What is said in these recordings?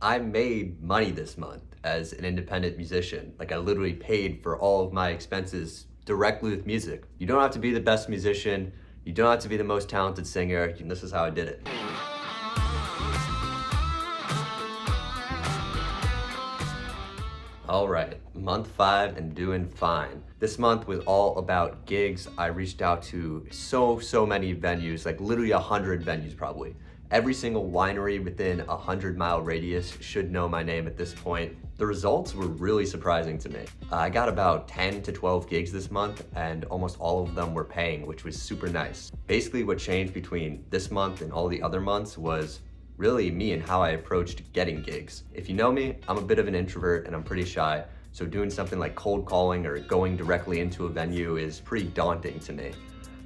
I made money this month as an independent musician. Like I literally paid for all of my expenses directly with music. You don't have to be the best musician. You don't have to be the most talented singer. And this is how I did it. All right, month 5 and doing fine. This month was all about gigs. I reached out to so many venues, like literally 100 venues probably. Every single winery within a 100-mile radius should know my name at this point. The results were really surprising to me. I got about 10 to 12 gigs this month, and almost all of them were paying, which was super nice. Basically what changed between this month and all the other months was really me and how I approached getting gigs. If you know me, I'm a bit of an introvert and I'm pretty shy, so doing something like cold calling or going directly into a venue is pretty daunting to me.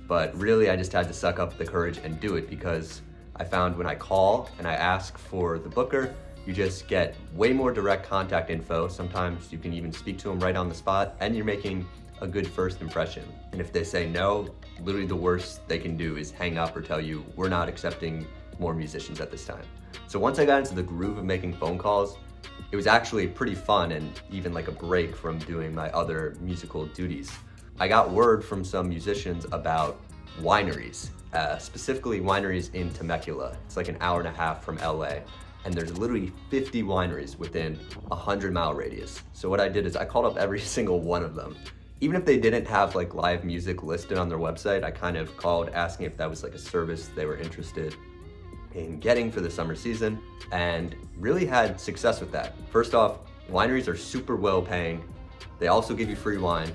But really I just had to suck up the courage and do it, because I found when I call and I ask for the booker, you just get way more direct contact info. Sometimes you can even speak to them right on the spot, and you're making a good first impression. And if they say no, literally the worst they can do is hang up or tell you, we're not accepting more musicians at this time. So once I got into the groove of making phone calls, it was actually pretty fun and even like a break from doing my other musical duties. I got word from some musicians about wineries, specifically wineries in Temecula. It's like an hour and a half from LA. And there's literally 50 wineries within a 100-mile radius. So what I did is I called up every single one of them. Even if they didn't have like live music listed on their website, I kind of called asking if that was like a service they were interested in getting for the summer season, and really had success with that. First off, wineries are super well paying. They also give you free wine,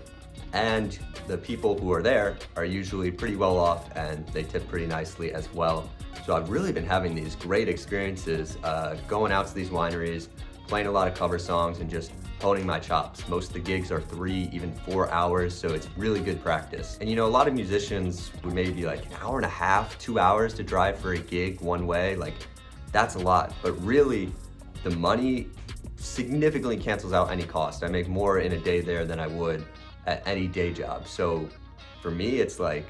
and the people who are there are usually pretty well off and they tip pretty nicely as well. So I've really been having these great experiences going out to these wineries, playing a lot of cover songs and just honing my chops. Most of the gigs are 3, even 4 hours, so it's really good practice. And you know, a lot of musicians would maybe like an hour and a half, 2 hours to drive for a gig one way. Like that's a lot, but really the money significantly cancels out any cost. I make more in a day there than I would at any day job. So for me, it's like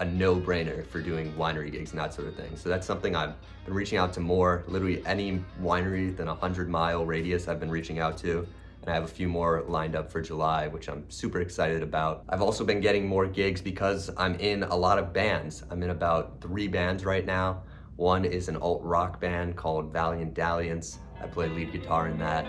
a no-brainer for doing winery gigs and that sort of thing. So that's something I've been reaching out to more. Literally any winery within a 100-mile radius I've been reaching out to. And I have a few more lined up for July, which I'm super excited about. I've also been getting more gigs because I'm in a lot of bands. I'm in about 3 bands right now. One is an alt rock band called Valiant Dalliance. I play lead guitar in that.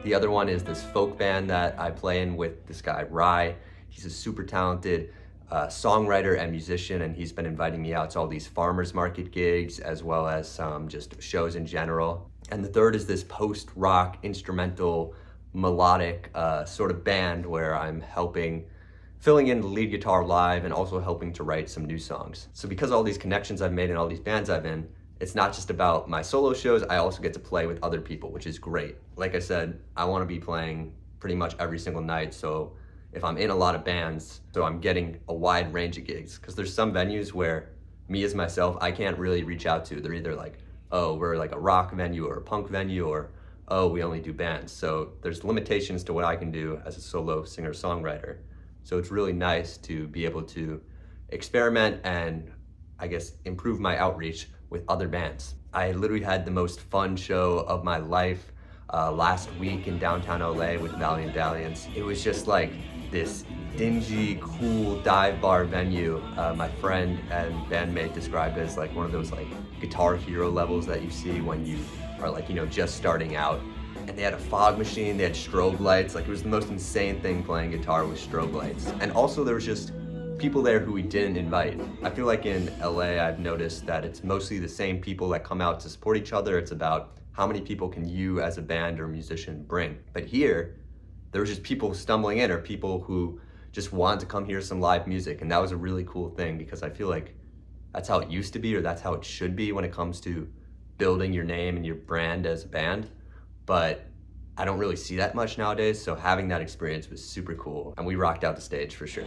The other one is this folk band that I play in with this guy, Rye. He's a super talented songwriter and musician, and he's been inviting me out to all these farmers market gigs as well as some just shows in general. And the third is this post-rock instrumental melodic sort of band where I'm filling in the lead guitar live and also helping to write some new songs. So because of all these connections I've made in all these bands I've in, it's not just about my solo shows, I also get to play with other people, which is great. Like I said, I want to be playing pretty much every single night, so if I'm in a lot of bands, so I'm getting a wide range of gigs, because there's some venues where me as myself, I can't really reach out to. They're either like, oh, we're like a rock venue or a punk venue, or oh, we only do bands. So there's limitations to what I can do as a solo singer-songwriter. So it's really nice to be able to experiment and, I guess, improve my outreach with other bands. I literally had the most fun show of my life last week in downtown LA with Valiant Dalliance. It was just like this dingy, cool dive bar venue. My friend and bandmate described it as like one of those like Guitar Hero levels that you see when you are like, you know, just starting out. And they had a fog machine, they had strobe lights. Like it was the most insane thing playing guitar with strobe lights. And also there was just people there who we didn't invite. I feel like in LA I've noticed that it's mostly the same people that come out to support each other. It's about how many people can you as a band or musician bring. But here, there was just people stumbling in, or people who just wanted to come hear some live music. And that was a really cool thing, because I feel like that's how it used to be, or that's how it should be when it comes to building your name and your brand as a band. But I don't really see that much nowadays, so having that experience was super cool, and we rocked out the stage for sure.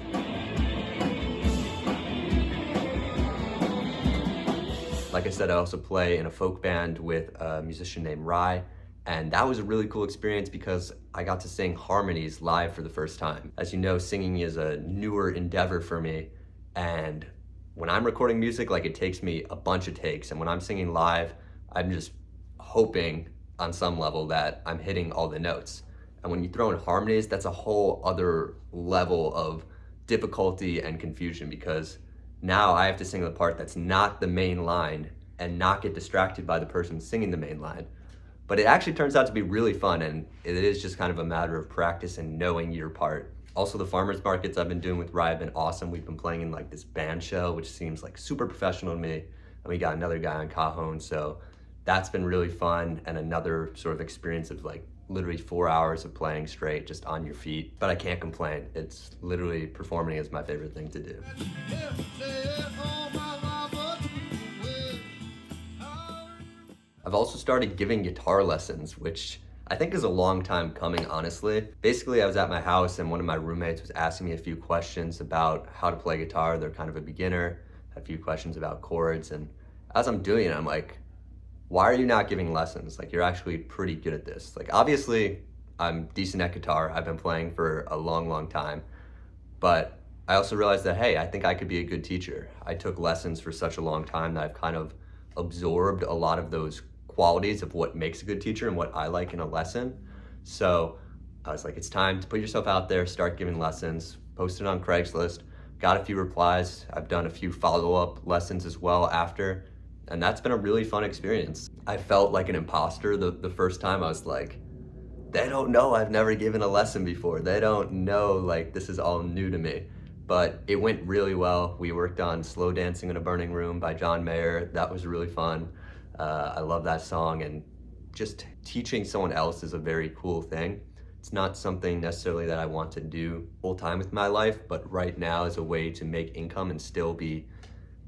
Like I said, I also play in a folk band with a musician named Rye, and that was a really cool experience because I got to sing harmonies live for the first time. As you know, singing is a newer endeavor for me, and when I'm recording music, like, it takes me a bunch of takes, and when I'm singing live, I'm just hoping on some level that I'm hitting all the notes. And when you throw in harmonies, that's a whole other level of difficulty and confusion, because now I have to sing the part that's not the main line and not get distracted by the person singing the main line. But it actually turns out to be really fun, and it is just kind of a matter of practice and knowing your part. Also, the farmers markets I've been doing with Rye have been awesome. We've been playing in like this band show, which seems like super professional to me. And we got another guy on cajon, so that's been really fun, and another sort of experience of like literally 4 hours of playing straight just on your feet. But I can't complain. It's literally, performing is my favorite thing to do. I've also started giving guitar lessons, which I think is a long time coming, honestly. Basically, I was at my house and one of my roommates was asking me a few questions about how to play guitar. They're kind of a beginner, had a few questions about chords, and as I'm doing it, I'm like, why are you not giving lessons? Like, you're actually pretty good at this. Like, obviously, I'm decent at guitar. I've been playing for a long, long time, but I also realized that, hey, I think I could be a good teacher. I took lessons for such a long time that I've kind of absorbed a lot of those qualities of what makes a good teacher and what I like in a lesson. So I was like, it's time to put yourself out there, start giving lessons, post it on Craigslist. Got a few replies. I've done a few follow-up lessons as well after, and that's been a really fun experience. I felt like an imposter the first time. I was like, they don't know I've never given a lesson before. They don't know, like, this is all new to me. But it went really well. We worked on Slow Dancing in a Burning Room by John Mayer. That was really fun. I love that song, and just teaching someone else is a very cool thing. It's not something necessarily that I want to do full time with my life, but right now as a way to make income and still be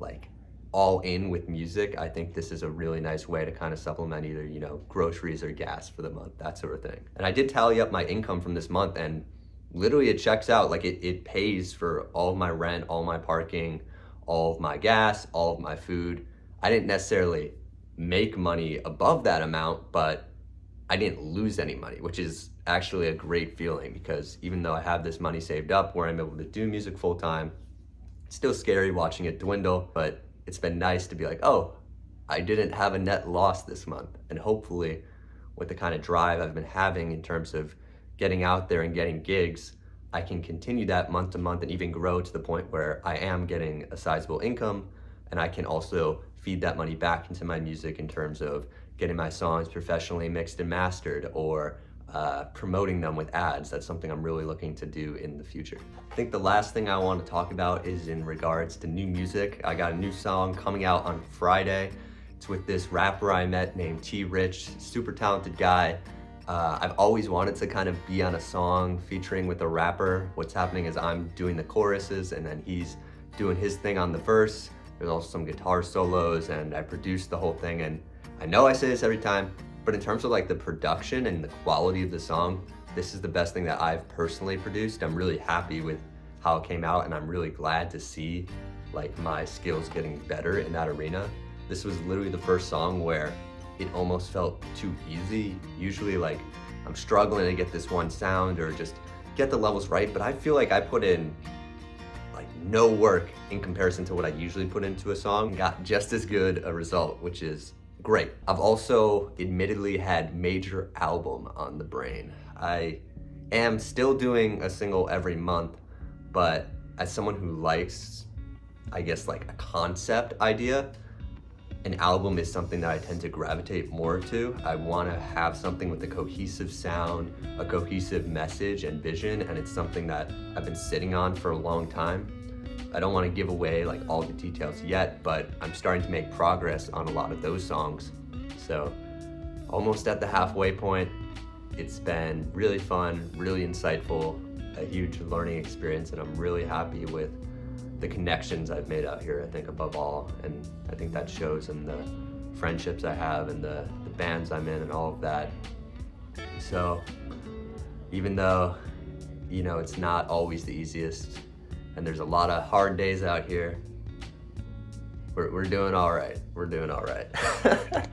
like all in with music, I think this is a really nice way to kind of supplement either, you know, groceries or gas for the month, that sort of thing. And I did tally up my income from this month, and literally it checks out. Like it pays for all of my rent, all my parking, all of my gas, all of my food. I didn't necessarily make money above that amount, but I didn't lose any money, which is actually a great feeling, because even though I have this money saved up where I'm able to do music full time, it's still scary watching it dwindle, but it's been nice to be like, oh, I didn't have a net loss this month. And hopefully with the kind of drive I've been having in terms of getting out there and getting gigs, I can continue that month to month and even grow to the point where I am getting a sizable income, and I can also feed that money back into my music in terms of getting my songs professionally mixed and mastered, or promoting them with ads. That's something I'm really looking to do in the future. I think the last thing I want to talk about is in regards to new music. I got a new song coming out on Friday. It's with this rapper I met named T. Rich, super talented guy. I've always wanted to kind of be on a song featuring with a rapper. What's happening is I'm doing the choruses and then he's doing his thing on the verse. There's also some guitar solos, and I produced the whole thing. And I know I say this every time, but in terms of like the production and the quality of the song, this is the best thing that I've personally produced. I'm really happy with how it came out, and I'm really glad to see like my skills getting better in that arena. This was literally the first song where it almost felt too easy. Usually like I'm struggling to get this one sound or just get the levels right, but I feel like I put in like no work in comparison to what I usually put into a song. Got just as good a result, which is great. I've also admittedly had major album on the brain. I am still doing a single every month, but as someone who likes, I guess, like a concept idea, an album is something that I tend to gravitate more to. I want to have something with a cohesive sound, a cohesive message and vision, and it's something that I've been sitting on for a long time. I don't want to give away like all the details yet, but I'm starting to make progress on a lot of those songs. So almost at the halfway point. It's been really fun, really insightful, a huge learning experience, and I'm really happy with the connections I've made out here, I think, above all. And I think that shows in the friendships I have and the bands I'm in and all of that. So even though, you know, it's not always the easiest and there's a lot of hard days out here, we're doing all right. We're doing all right.